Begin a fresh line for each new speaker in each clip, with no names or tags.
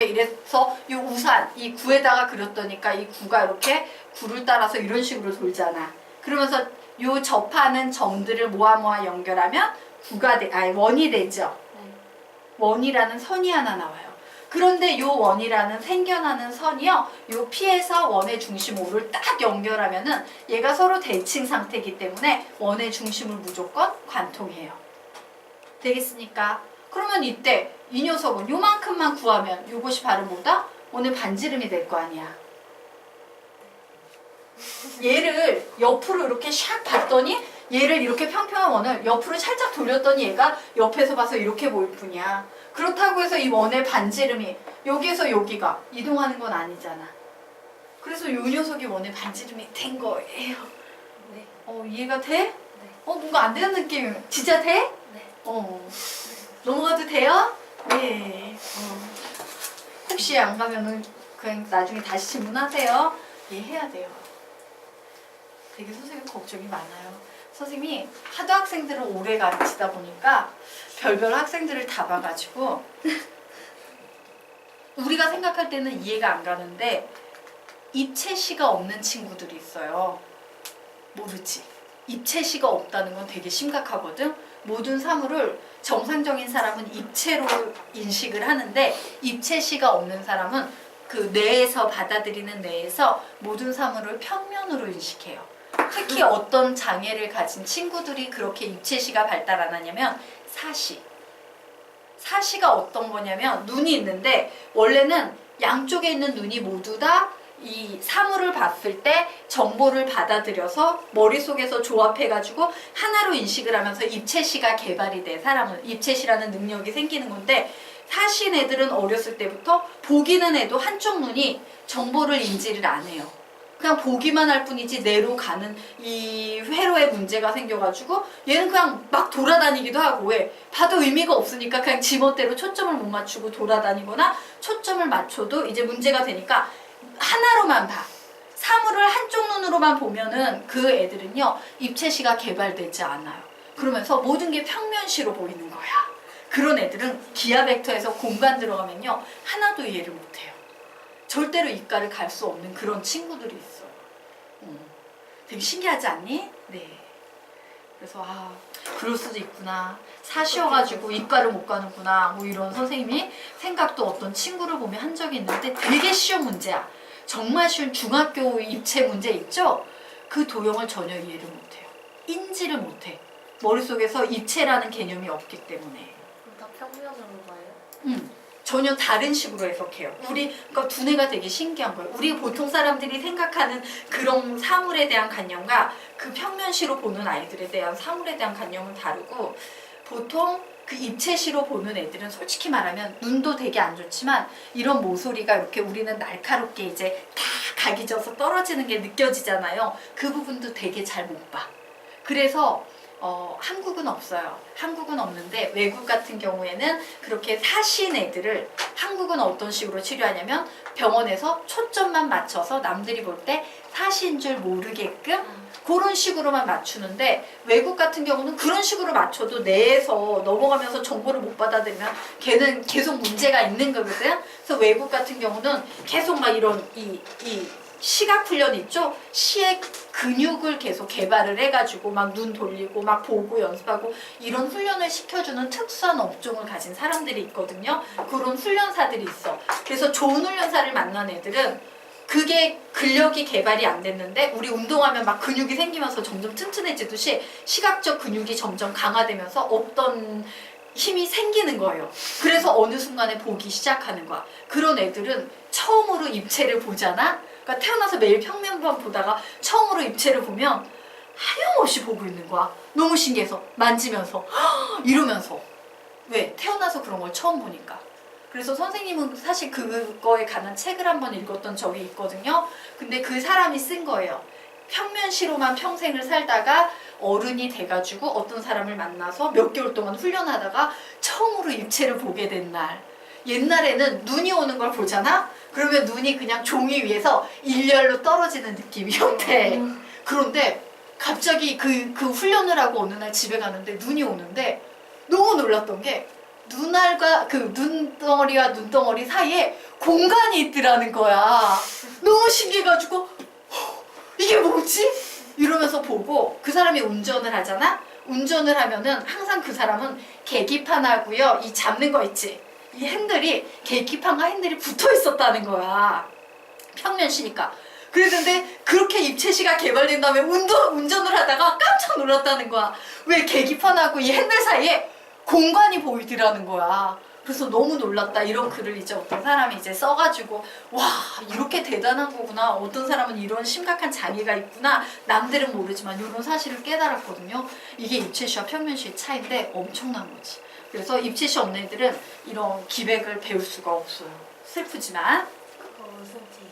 이래서 이 우산, 이 구에다가 그렸더니까 이 구가 이렇게 구를 따라서 이런 식으로 돌잖아. 그러면서 요 접하는 점들을 모아 연결하면 원이 되죠. 원이라는 선이 하나 나와요. 그런데 요 원이라는 생겨나는 선이요, 요 P에서 원의 중심 O를 딱 연결하면은 얘가 서로 대칭 상태이기 때문에 원의 중심을 무조건 관통해요. 되겠습니까? 그러면 이때 이 녀석은 요만큼만 구하면 요것이 바로 뭐다? 오늘 반지름이 될 거 아니야. 얘를 옆으로 이렇게 샥 봤더니 얘를 이렇게 평평한 원을 옆으로 살짝 돌렸더니 얘가 옆에서 봐서 이렇게 보일 뿐이야. 그렇다고 해서 이 원의 반지름이 여기에서 여기가 이동하는 건 아니잖아. 그래서 요 녀석이 원의 반지름이 된 거예요.
네.
이해가 돼?
네.
뭔가 안 되는 느낌. 진짜 돼?
네.
넘어가도 돼요? 네. 혹시 안 가면은 그냥 나중에 다시 질문하세요. 예, 해야 돼요. 되게 선생님 걱정이 많아요. 선생님이 하도 학생들을 오래 가르치다 보니까 별별 학생들을 다 봐가지고 우리가 생각할 때는 이해가 안 가는데 입체시가 없는 친구들이 있어요. 모르지? 입체시가 없다는 건 되게 심각하거든. 모든 사물을 정상적인 사람은 입체로 인식을 하는데 입체시가 없는 사람은 그 뇌에서 받아들이는 뇌에서 모든 사물을 평면으로 인식해요. 특히 어떤 장애를 가진 친구들이 그렇게 입체시가 발달 안 하냐면 사시. 사시가 어떤 거냐면 눈이 있는데 원래는 양쪽에 있는 눈이 모두 다 이 사물을 봤을 때 정보를 받아들여서 머릿속에서 조합해가지고 하나로 인식을 하면서 입체시가 개발이 돼. 사람은 입체시라는 능력이 생기는 건데 사신 애들은 어렸을 때부터 보기는 해도 한쪽 눈이 정보를 인지를 안 해요. 그냥 보기만 할 뿐이지 뇌로 가는 이 회로에 문제가 생겨가지고 얘는 그냥 막 돌아다니기도 하고, 왜? 봐도 의미가 없으니까 그냥 지멋대로 초점을 못 맞추고 돌아다니거나 초점을 맞춰도 이제 문제가 되니까 하나로만 봐. 사물을 한쪽 눈으로만 보면은 그 애들은요 입체시가 개발되지 않아요. 그러면서 모든 게 평면시로 보이는 거야. 그런 애들은 기하 벡터에서 공간 들어가면요 하나도 이해를 못해요. 절대로 이과를 갈 수 없는 그런 친구들이 있어요. 되게 신기하지 않니? 네. 그래서 그럴 수도 있구나. 사시여가지고 이과를 못 가는구나. 뭐 이런 선생님이 생각도 어떤 친구를 보면 한 적이 있는데 되게 쉬운 문제야. 정말 쉬운 중학교 입체 문제 있죠? 그 도형을 전혀 이해를 못해요. 인지를 못해. 머릿속에서 입체라는 개념이 없기 때문에.
그럼 다 평면으로 봐요?
전혀 다른 식으로 해석해요. 그러니까 두뇌가 되게 신기한 거예요. 우리 보통 사람들이 생각하는 그런 사물에 대한 관념과 그 평면시로 보는 아이들에 대한 사물에 대한 관념은 다르고, 보통 그 입체시로 보는 애들은 솔직히 말하면 눈도 되게 안 좋지만 이런 모서리가 이렇게 우리는 날카롭게 이제 다 각이 져서 떨어지는 게 느껴지잖아요. 그 부분도 되게 잘 못 봐. 그래서 한국은 없어요. 한국은 없는데 외국 같은 경우에는 그렇게 사신 애들을 한국은 어떤 식으로 치료하냐면 병원에서 초점만 맞춰서 남들이 볼 때 사시인 줄 모르게끔 그런 식으로만 맞추는데, 외국 같은 경우는 그런 식으로 맞춰도 뇌에서 넘어가면서 정보를 못 받아들이면 걔는 계속 문제가 있는 거거든. 그래서 외국 같은 경우는 계속 막 이런 이 시각 훈련 있죠? 시의 근육을 계속 개발을 해가지고 막 눈 돌리고 막 보고 연습하고 이런 훈련을 시켜주는 특수한 업종을 가진 사람들이 있거든요. 그런 훈련사들이 있어. 그래서 좋은 훈련사를 만난 애들은 그게 근력이 개발이 안 됐는데 우리 운동하면 막 근육이 생기면서 점점 튼튼해지듯이 시각적 근육이 점점 강화되면서 없던 힘이 생기는 거예요. 그래서 어느 순간에 보기 시작하는 거야. 그런 애들은 처음으로 입체를 보잖아? 그러니까 태어나서 매일 평면만 보다가 처음으로 입체를 보면 하염없이 보고 있는 거야. 너무 신기해서 만지면서 이러면서. 왜? 태어나서 그런 걸 처음 보니까. 그래서 선생님은 사실 그거에 관한 책을 한번 읽었던 적이 있거든요. 근데 그 사람이 쓴 거예요. 평면시로만 평생을 살다가 어른이 돼가지고 어떤 사람을 만나서 몇 개월 동안 훈련하다가 처음으로 입체를 보게 된 날. 옛날에는 눈이 오는 걸 보잖아? 그러면 눈이 그냥 종이 위에서 일렬로 떨어지는 느낌이었대. 그런데 갑자기 그 훈련을 하고 어느 날 집에 가는데 눈이 오는데 너무 놀랐던 게 눈알과 그 눈덩어리와 눈덩어리 사이에 공간이 있더라는 거야. 너무 신기해가지고 이게 뭐지? 이러면서 보고 그 사람이 운전을 하잖아? 운전을 하면은 항상 그 사람은 계기판하고요. 이 잡는 거 있지? 이 핸들이 계기판과 핸들이 붙어 있었다는 거야. 평면시니까. 그랬는데 그렇게 입체시가 개발된 다음에 운전을 하다가 깜짝 놀랐다는 거야. 왜 계기판하고 이 핸들 사이에 공간이 보이더라는 거야. 그래서 너무 놀랐다. 이런 글을 이제 어떤 사람이 이제 써가지고 와 이렇게 대단한 거구나. 어떤 사람은 이런 심각한 장애가 있구나. 남들은 모르지만 이런 사실을 깨달았거든요. 이게 입체시와 평면시의 차이인데 엄청난 거지. 그래서 입체시 없는 애들은 이런 기백을 배울 수가 없어요. 슬프지만.
그거 무슨 책이에요?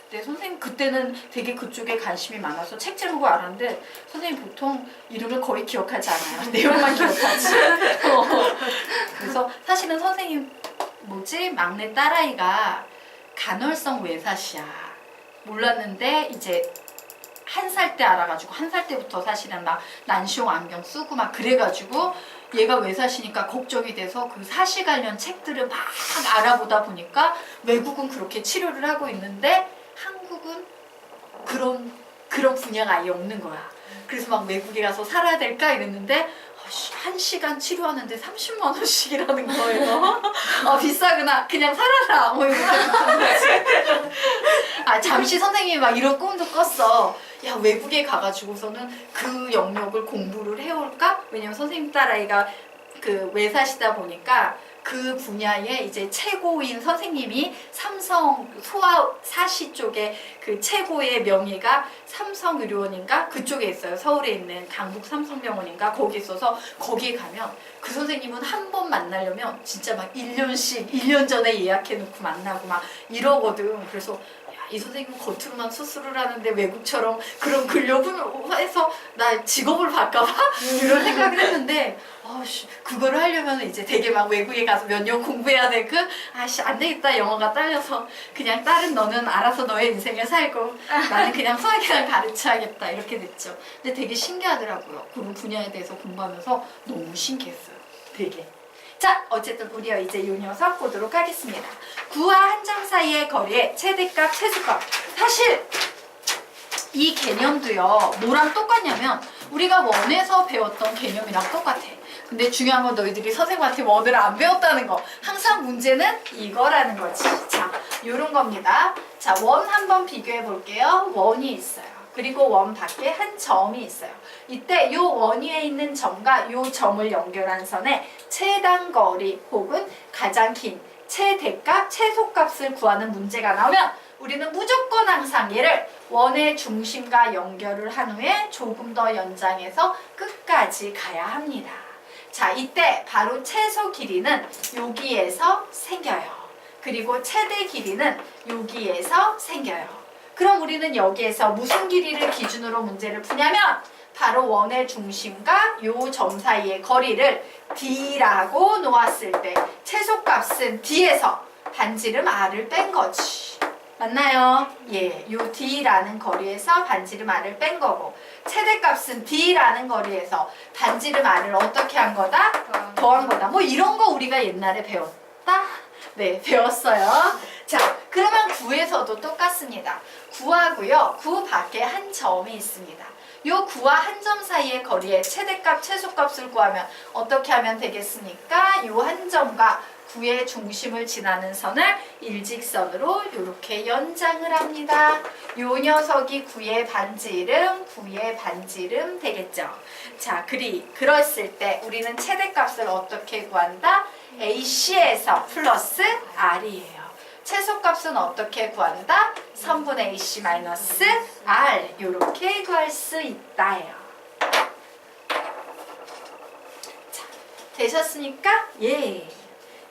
그때 선생님 그때는 되게 그쪽에 관심이 많아서 책 제목을 알았는데 선생님 보통 이름을 거의 기억하지 않아요. 내용만 기억하지. 그래서 사실은 선생님 막내 딸아이가 간헐성 외사시야. 몰랐는데 이제 1살 때 알아가지고 1살 때부터 사실은 막 난시용 안경 쓰고 막 그래가지고 얘가 외사시니까 걱정이 돼서 그 사시 관련 책들을 막 알아보다 보니까 외국은 그렇게 치료를 하고 있는데 한국은 그런 분야가 아예 없는 거야. 그래서 막 외국에 가서 살아야 될까 이랬는데 1시간 치료하는데 30만 원씩이라는 거예요. 비싸구나. 그냥 살아라. 뭐 이렇게 하는 거지. 잠시 선생님이 막 이런 꿈도 꿨어. 야 외국에 가가지고서는 그 영역을 공부를 해올까? 왜냐면 선생님 딸아이가 그 외사시다 보니까 그 분야에 이제 최고인 선생님이 삼성 소아사시 쪽에 그 최고의 명예가 삼성의료원인가 그쪽에 있어요. 서울에 있는 강북 삼성병원인가 거기 있어서 거기에 가면 그 선생님은 한 번 만나려면 진짜 막 1년 전에 예약해놓고 만나고 막 이러거든. 그래서 이 선생님은 겉으로만 수술을 하는데 외국처럼 그런 근력을 해서 나 직업을 바꿔봐? 이런 생각을 했는데 그거를 하려면 이제 되게 막 외국에 가서 몇 년 공부해야 되고 안 되겠다 영어가 딸려서 그냥 딸은 너는 알아서 너의 인생을 살고 나는 그냥 수학이랑 가르쳐야겠다 이렇게 됐죠. 근데 되게 신기하더라고요. 그런 분야에 대해서 공부하면서 너무 신기했어요. 되게. 자, 어쨌든 우리가 이제 이 녀석 보도록 하겠습니다. 구와 한 점 사이의 거리의 최대값, 최소값. 사실 이 개념도요. 뭐랑 똑같냐면 우리가 원에서 배웠던 개념이랑 똑같아. 근데 중요한 건 너희들이 선생님한테 원을 안 배웠다는 거. 항상 문제는 이거라는 거지. 자, 요런 겁니다. 자, 원 한번 비교해 볼게요. 원이 있어요. 그리고 원 밖에 한 점이 있어요. 이때 요 원 위에 있는 점과 요 점을 연결한 선의 최단 거리 혹은 가장 긴 최대값, 최소값을 구하는 문제가 나오면 우리는 무조건 항상 얘를 원의 중심과 연결을 한 후에 조금 더 연장해서 끝까지 가야 합니다. 자, 이때 바로 최소 길이는 여기에서 생겨요. 그리고 최대 길이는 여기에서 생겨요. 그럼 우리는 여기에서 무슨 길이를 기준으로 문제를 푸냐면 바로 원의 중심과 요 점 사이의 거리를 D라고 놓았을 때 최소값은 D에서 반지름 R을 뺀 거지. 맞나요? 예, 요 D라는 거리에서 반지름 R을 뺀 거고 최대값은 D라는 거리에서 반지름 R을 어떻게 한 거다? 더한 거다. 뭐 이런 거 우리가 옛날에 배웠다? 네, 배웠어요. 자, 그러면 9에서도 똑같습니다. 9하고요. 9 밖에 한 점이 있습니다. 요 9와 한 점 사이의 거리의 최대값, 최소값을 구하면 어떻게 하면 되겠습니까? 요 한 점과 9의 중심을 지나는 선을 일직선으로 이렇게 연장을 합니다. 요 녀석이 9의 반지름 되겠죠. 자, 그랬을 때 우리는 최대값을 어떻게 구한다? AC에서 플러스 R이에요. 최소값은 어떻게 구한다? 선분의 AC 마이너스 R 이렇게 구할 수 있다예요. 자, 되셨습니까? 예.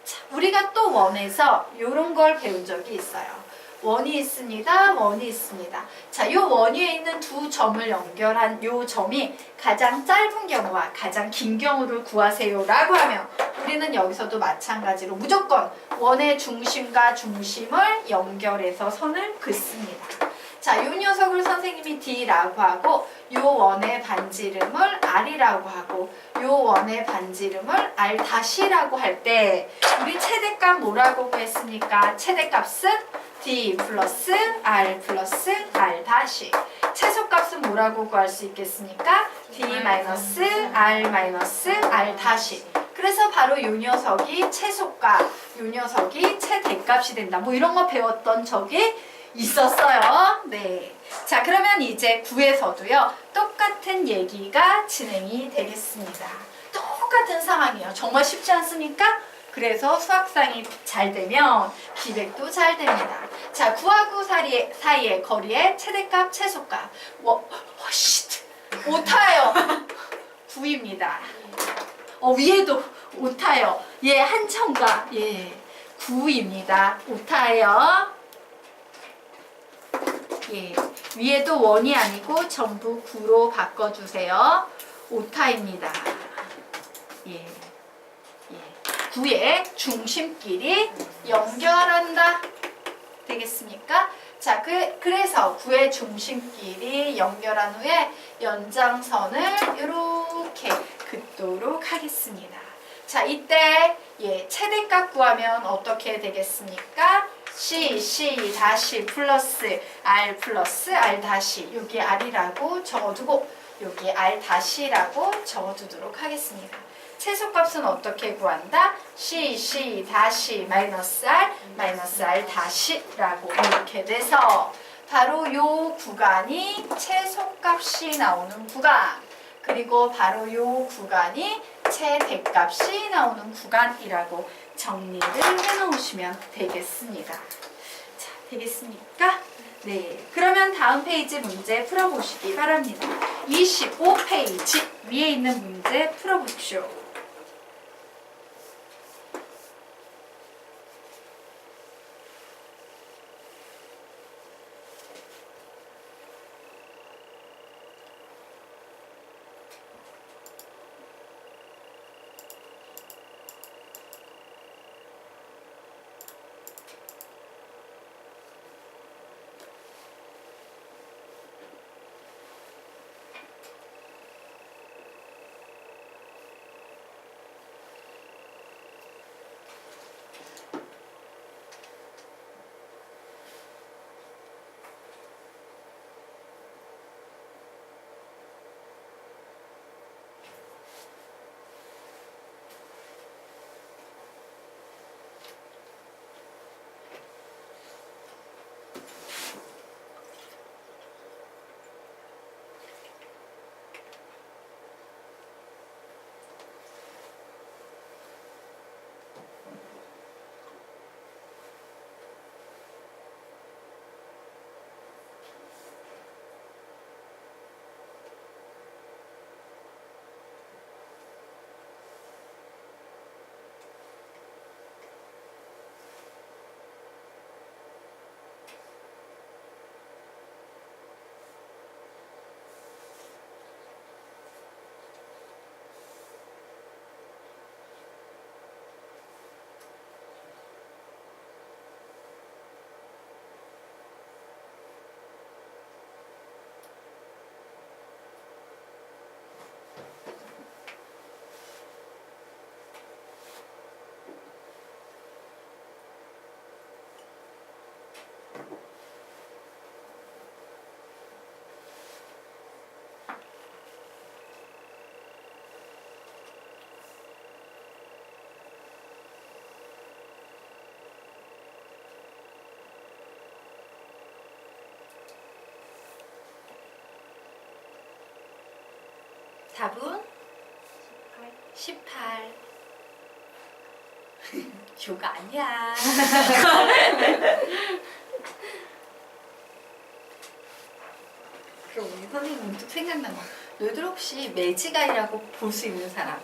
자, 우리가 또 원에서 이런 걸 배운 적이 있어요. 원이 있습니다. 원이 있습니다. 자, 요 원 위에 있는 두 점을 연결한 요 점이 가장 짧은 경우와 가장 긴 경우를 구하세요 라고 하면 우리는 여기서도 마찬가지로 무조건 원의 중심과 중심을 연결해서 선을 긋습니다. 자, 자, 요 녀석을 선생님이 D라고 하고 요 원의 반지름을 R이라고 하고 요 원의 반지름을 R-라고 할 때 우리 최대값 뭐라고 구했습니까? 최대값은 D 플러스 R 플러스 R 다시. 최소값은 뭐라고 구할 수 있겠습니까? D 마이너스 R 마이너스 R 다시. 그래서 바로 요 녀석이 최소값, 요 녀석이 최대값이 된다. 뭐 이런 거 배웠던 적이 있었어요. 네. 자, 그러면 이제 9에서도요. 똑같은 얘기가 진행이 되겠습니다. 똑같은 상황이에요. 정말 쉽지 않습니까? 그래서 수학상이 잘 되면 기백도 잘 됩니다. 자, 9와 9 사이의 거리의 최대값, 최소값. 오타예요. 9입니다. 위에도 오타요. 예, 한첨가. 예, 9입니다. 오타예요. 예, 위에도 원이 아니고 전부 9로 바꿔주세요. 오타입니다. 예, 예. 9의 중심끼리 연결한다. 되겠습니까? 자, 그래서 9의 중심끼리 연결한 후에 연장선을 이렇게 긋도록 하겠습니다. 자, 이때 예, 최대값 구하면 어떻게 되겠습니까? C 다시 플러스 R 다시. 여기 R이라고 적어두고 여기 R 다시라고 적어두도록 하겠습니다. 최소값은 어떻게 구한다? C 다시 마이너스 R 다시라고 이렇게 돼서 바로 요 구간이 최소값이 나오는 구간, 그리고 바로 요 구간이 최대값이 나오는 구간이라고 정리를 해놓으시면 되겠습니다. 자, 되겠습니까? 네. 그러면 다음 페이지 문제 풀어보시기 바랍니다. 25페이지 위에 있는 문제 풀어보십시오. 답은 18. 조가 아니야. 그럼 우리 선생님 문득 생각난 거. 너희들 혹시 매지가이라고 볼 수 있는 사람?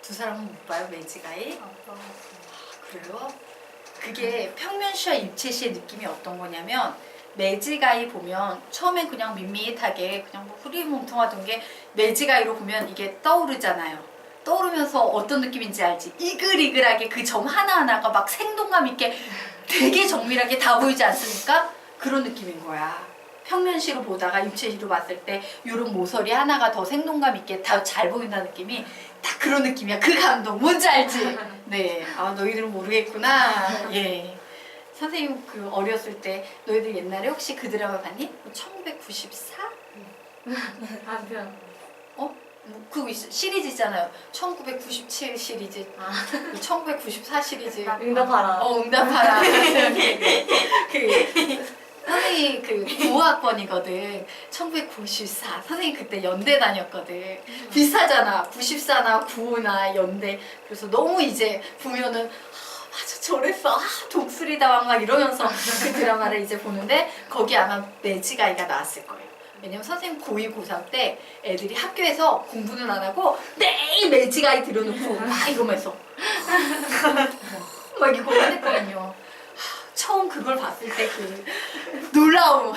두 사람은 못 봐요, 매지가이? 그래요? 그게 평면시와 입체시의 느낌이 어떤 거냐면 매지가이 보면 처음엔 그냥 밋밋하게 그냥 뭐 흐리멍텅하던 게 매지가이로 보면 이게 떠오르잖아요. 떠오르면서 어떤 느낌인지 알지? 이글이글하게 그 점 하나하나가 막 생동감 있게 되게 정밀하게 다 보이지 않습니까? 그런 느낌인 거야. 평면시로 보다가 입체시로 봤을 때 이런 모서리 하나가 더 생동감 있게 다 잘 보인다는 느낌이 딱 그런 느낌이야. 그 감동 뭔지 알지? 네. 아 너희들은 모르겠구나. 예. 선생님 그 어렸을 때 너희들 옛날에 혹시 그 드라마 봤니? 1994?
한편.
그 시리즈 있잖아요. 1997 시리즈,
아.
1994 시리즈.
응답하라.
응답하라. 선생님 그 9학번이거든. 1994. 선생님 그때 연대 다녔거든. 비슷하잖아. 94나 95나 연대. 그래서 너무 이제 보면은 맞아 저랬어. 독수리다왕 막 이러면서 그 드라마를 이제 보는데 거기 아마 매지가이가 나왔을 거예요. 왜냐면 선생님 고2, 고3 때 애들이 학교에서 공부는 안 하고 매일 매지가이 들여놓고 막 이거만 했어. 막 이거만 했거든요. 처음 그걸 봤을 때 그 놀라움,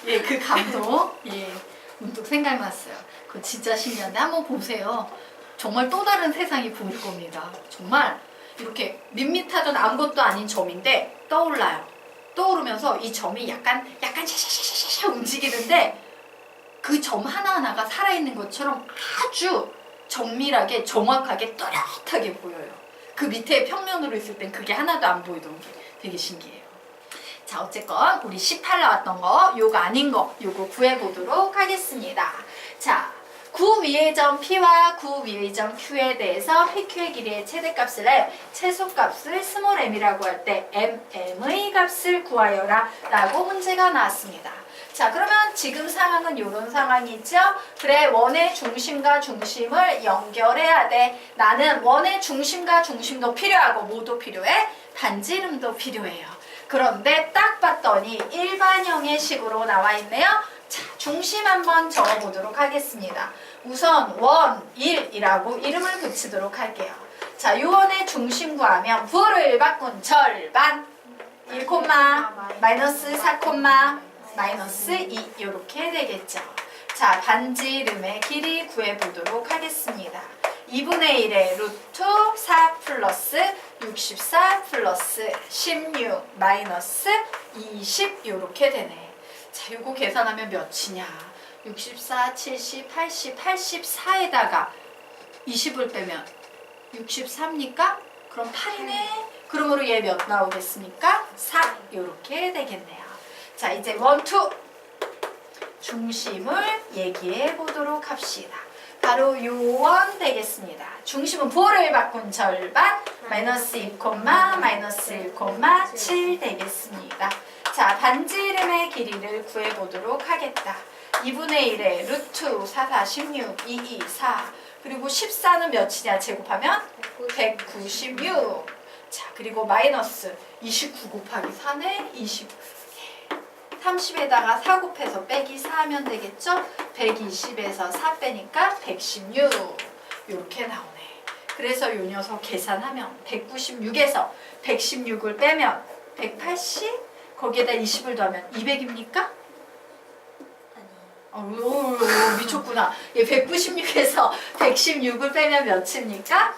예, 그 감동, 예, 문득 생각났어요. 그거 진짜 신기한데 한번 보세요. 정말 또 다른 세상이 보일 겁니다. 정말 이렇게 밋밋하던 아무것도 아닌 점인데 떠올라요. 떠오르면서 이 점이 약간 샤샤샤샤샤 움직이는데 그 점 하나하나가 살아있는 것처럼 아주 정밀하게 정확하게 또렷하게 보여요. 그 밑에 평면으로 있을 땐 그게 하나도 안 보이던 게 되게 신기해요. 자 어쨌건 우리 18 나왔던 거 요거 아닌 거 요거 구해보도록 하겠습니다. 자 구 위의 점 P와 구 위의 점 Q에 대해서 PQ의 길이의 최대값을 최소값을 스몰 m이라고 할 때 mm의 값을 구하여라 라고 문제가 나왔습니다. 자 그러면 지금 상황은 이런 상황이죠. 그래 원의 중심과 중심을 연결해야 돼. 나는 원의 중심과 중심도 필요하고 뭐도 필요해? 반지름도 필요해요. 그런데 딱 봤더니 일반형의 식으로 나와 있네요. 자, 중심 한번 적어보도록 하겠습니다. 우선 원, 1이라고 이름을 붙이도록 할게요. 자, 요원의 중심 구하면 부호를 바꾼 절반 1, 마이너스 4, 마이너스 2 이렇게 되겠죠. 자, 반지름의 길이 구해보도록 하겠습니다. 2분의 1의 루트 4 플러스 64 플러스 16 마이너스 20 이렇게 되네. 자, 이거 계산하면 몇이냐? 64, 70, 80, 84에다가 20을 빼면 63입니까? 그럼 8이네. 그러므로 얘 몇 나오겠습니까? 4 이렇게 되겠네요. 자, 이제 원투 중심을 얘기해 보도록 합시다. 바로 요원 되겠습니다. 중심은 부호를 바꾼 절반 마이너스 1, 마이너스 1, 7 되겠습니다. 자, 반지름의 길이를 구해보도록 하겠다. 2분의 1의 루트 4, 4, 16, 2, 2, 4 그리고 14는 몇이냐 제곱하면 196. 자, 그리고 마이너스 29 곱하기 4네 20 30에다가 4 곱해서 빼기 4 하면 되겠죠? 120에서 4 빼니까 116 이렇게 나오네. 그래서 요 녀석 계산하면 196에서 116을 빼면 180 거기에다 20을 더하면 200입니까? 오, 미쳤구나. 얘 196에서 116을 빼면 몇입니까?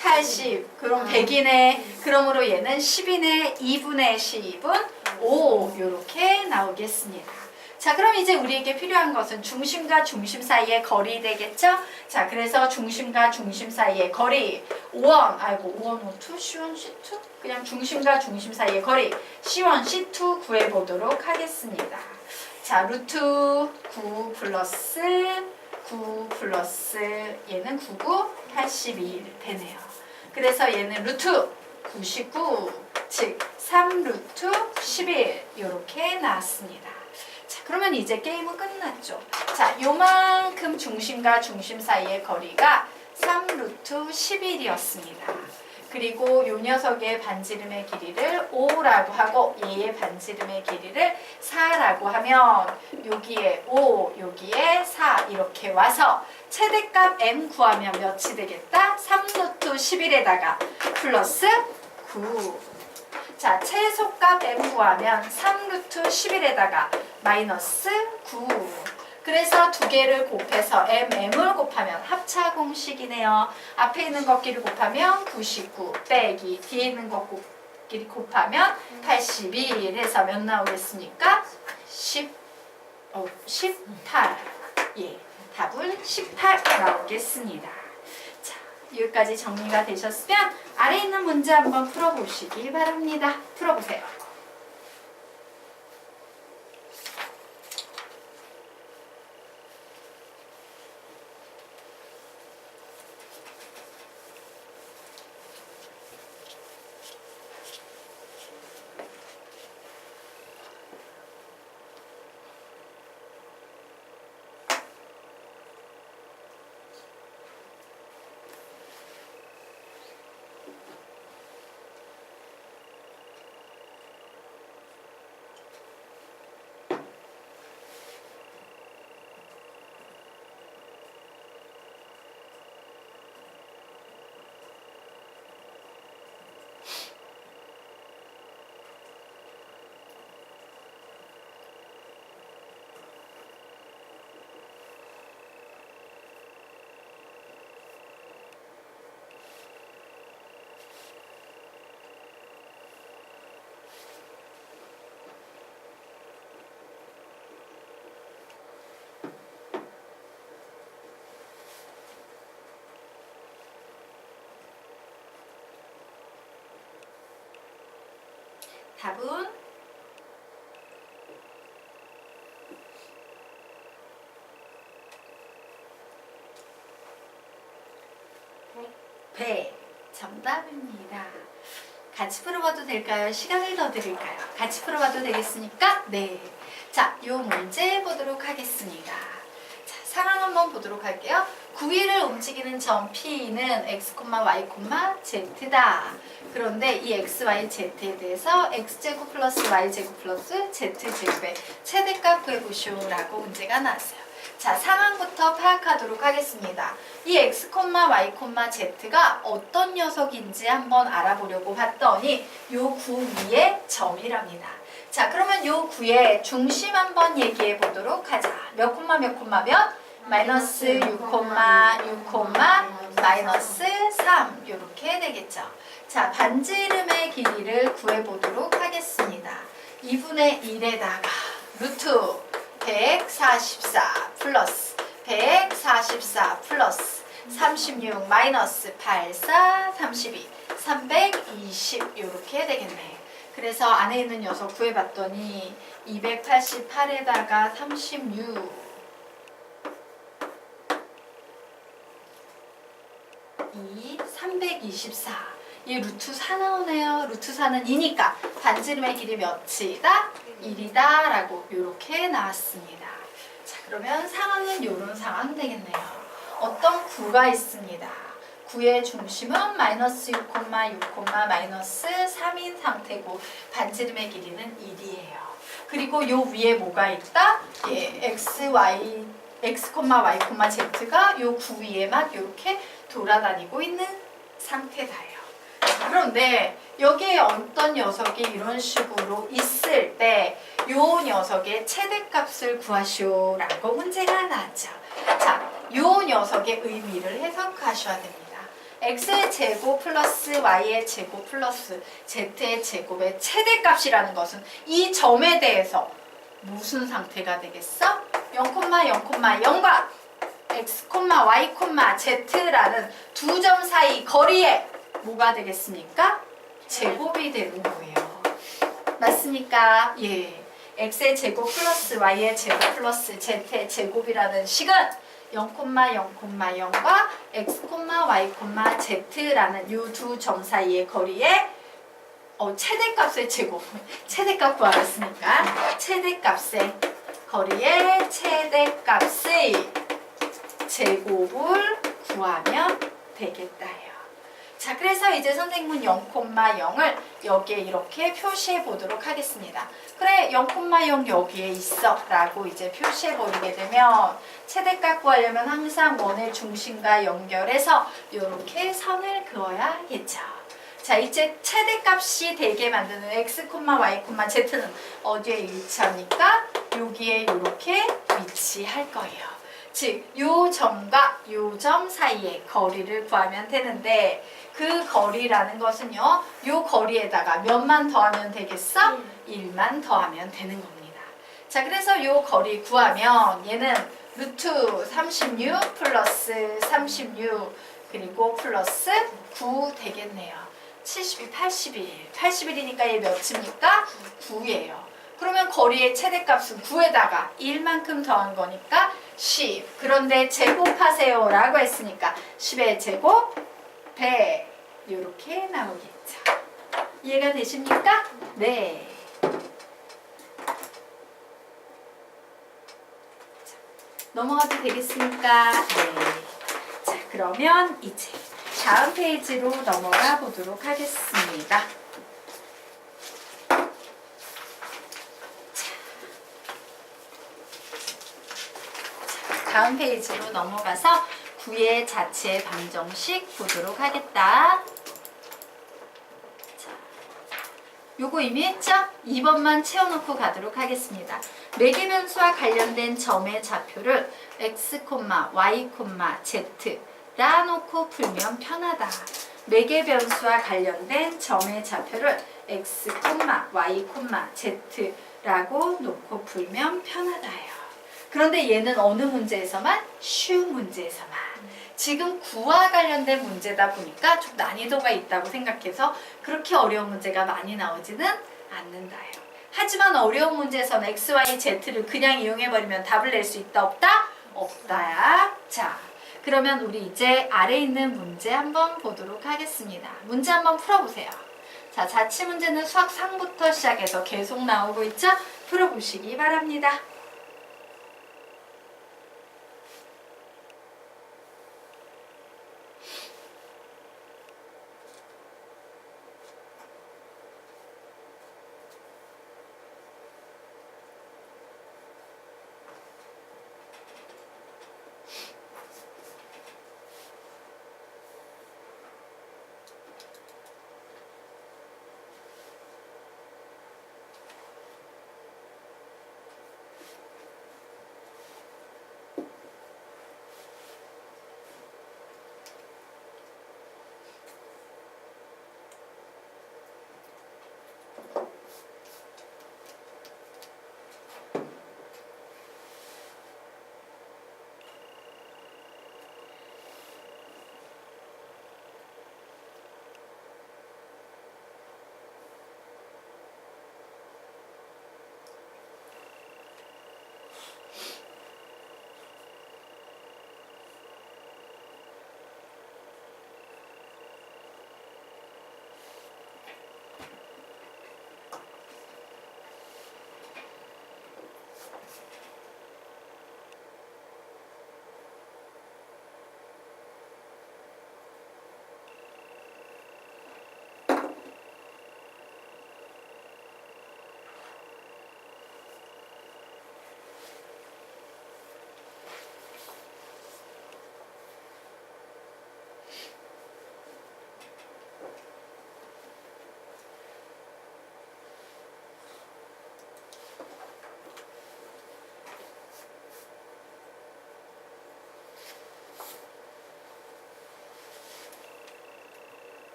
80. 그럼 100이네. 그러므로 얘는 10이네. 2분의 10은 5. 이렇게 나오겠습니다. 자, 그럼 이제 우리에게 필요한 것은 중심과 중심 사이의 거리 되겠죠? 자, 그래서 중심과 중심 사이의 거리 5원, 아이고 5원, 5, 2, C1, C2? 그냥 중심과 중심 사이의 거리 C1, C2 구해보도록 하겠습니다. 자, 루트 9 플러스 9 플러스 얘는 99, 82 되네요. 그래서 얘는 루트 99, 즉 3루트 11 이렇게 나왔습니다. 자, 그러면 이제 게임은 끝났죠. 자, 요만큼 중심과 중심 사이의 거리가 3루트 11이었습니다. 그리고 요 녀석의 반지름의 길이를 5라고 하고 얘의 반지름의 길이를 4라고 하면 여기에 5, 여기에 4 이렇게 와서 최대값 m 구하면 몇이 되겠다? 3루트 11에다가 플러스 9. 자, 최소값 m 구하면 3루트 11에다가 마이너스 9. 그래서 두 개를 곱해서 mm을 곱하면 합차 공식이네요. 앞에 있는 것끼리 곱하면 99 빼기 뒤에 있는 것 끼리 곱하면 81 해서 몇 나오겠습니까? 18. 예, 답은 18 나오겠습니다. 자, 여기까지 정리가 되셨으면 아래 있는 문제 한번 풀어보시기 바랍니다. 풀어보세요. 답은 100 정답입니다. 같이 풀어봐도 될까요? 시간을 더 드릴까요? 같이 풀어봐도 되겠습니까? 네. 자, 요 문제 보도록 하겠습니다. 자, 상황 한번 보도록 할게요. 9위를 움직이는 점 P는 x, y, z다. 그런데 이 x, y, z에 대해서 x제곱 플러스 y제곱 플러스 z제곱의 최대값 구해보시오라고 문제가 나왔어요. 자, 상황부터 파악하도록 하겠습니다. 이 x, y, z가 어떤 녀석인지 한번 알아보려고 봤더니 요 구 위에 점이랍니다. 자, 그러면 요 구의 중심 한번 얘기해 보도록 하자. 몇 콤마 몇 콤마 몇? 마이너스 6, 6, 마이너스 3 이렇게 되겠죠. 자, 반지름의 길이를 구해보도록 하겠습니다. 2분의 1에다가 루트 144 플러스 144 플러스 36 마이너스 84 32 320 이렇게 되겠네. 그래서 안에 있는 녀석 구해봤더니 288에다가 36 324. 이 루트 4 나오네요. 루트 4는 2니까 반지름의 길이 몇이다? 1이다 라고 이렇게 나왔습니다. 자, 그러면 상황은 이런 상황 되겠네요. 어떤 구가 있습니다. 구의 중심은 마이너스 6, 6, 마이너스 3인 상태고 반지름의 길이는 1이에요. 그리고 요 위에 뭐가 있다? 예, x, y, z가 요 구 위에만 이렇게 돌아다니고 있는 상태다요. 그런데 여기에 어떤 녀석이 이런 식으로 있을 때 요 녀석의 최대값을 구하시오라고 문제가 나왔죠. 자, 요 녀석의 의미를 해석하셔야 됩니다. x의 제곱 플러스 y의 제곱 플러스 z의 제곱의 최대값이라는 것은 이 점에 대해서 무슨 상태가 되겠어? 0,0,0과 x, y, z라는 두 점 사이 거리에 뭐가 되겠습니까? 제곱이 되는 거예요. 맞습니까? 예. x의 제곱 플러스 y의 제곱 플러스 z의 제곱이라는 식은 0,0,0과 x, y, z라는 이 두 점 사이의 거리에 최대값의 제곱, 최대값 구하겠습니까? 최대값의 거리에 최대값의 제곱을 구하면 되겠다요. 자, 그래서 이제 선생님은 0,0을 여기에 이렇게 표시해 보도록 하겠습니다. 그래, 0,0 여기에 있어 라고 이제 표시해 버리게 되면 최대값 구하려면 항상 원의 중심과 연결해서 이렇게 선을 그어야겠죠. 자, 이제 최대값이 되게 만드는 x, y, z는 어디에 위치합니까? 여기에 이렇게 위치할 거예요. 즉, 요 점과 요 점 사이의 거리를 구하면 되는데 그 거리라는 것은요. 요 거리에다가 몇만 더하면 되겠어? 1만 더하면 되는 겁니다. 자, 그래서 요 거리 구하면 얘는 루트 36 플러스 36 그리고 플러스 9 되겠네요. 72, 81. 81이니까 얘 몇입니까? 9예요. 그러면 거리의 최대값은 9에다가 1만큼 더한 거니까 10. 그런데 제곱하세요 라고 했으니까 10의 제곱 100 이렇게 나오겠죠. 이해가 되십니까? 네. 자, 넘어가도 되겠습니까? 네. 자, 그러면 이제 다음 페이지로 넘어가 보도록 하겠습니다. 다음 페이지로 넘어가서 9의 자체 방정식 보도록 하겠다. 자, 요거 이미 했죠? 2번만 채워놓고 가도록 하겠습니다. 매개변수와 관련된 점의 좌표를 x, y, z라 놓고 풀면 편하다. 매개변수와 관련된 점의 좌표를 x, y, z라고 놓고 풀면 편하다요. 그런데 얘는 어느 문제에서만? 쉬운 문제에서만. 지금 구와 관련된 문제다 보니까 좀 난이도가 있다고 생각해서 그렇게 어려운 문제가 많이 나오지는 않는다요. 하지만 어려운 문제에서는 x, y, z를 그냥 이용해버리면 답을 낼 수 있다 없다? 없다야. 자, 그러면 우리 이제 아래 있는 문제 한번 보도록 하겠습니다. 문제 한번 풀어보세요. 자, 자취 문제는 수학 상부터 시작해서 계속 나오고 있죠? 풀어보시기 바랍니다.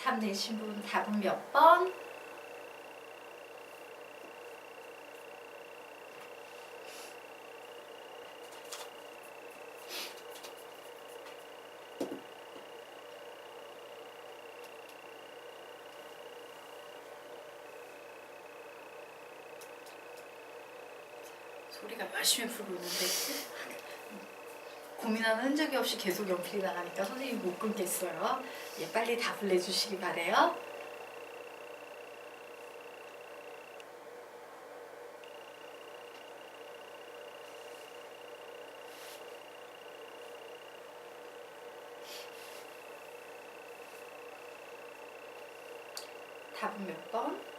답 내신 분 답은 몇 번? 소리가 열심히 부르고 있는데 고민하는 흔적이 없이 계속 연필이 나가니까 선생님이 못 끊겠어요. 예, 빨리 답을 내주시기 바래요. 답은 몇 번?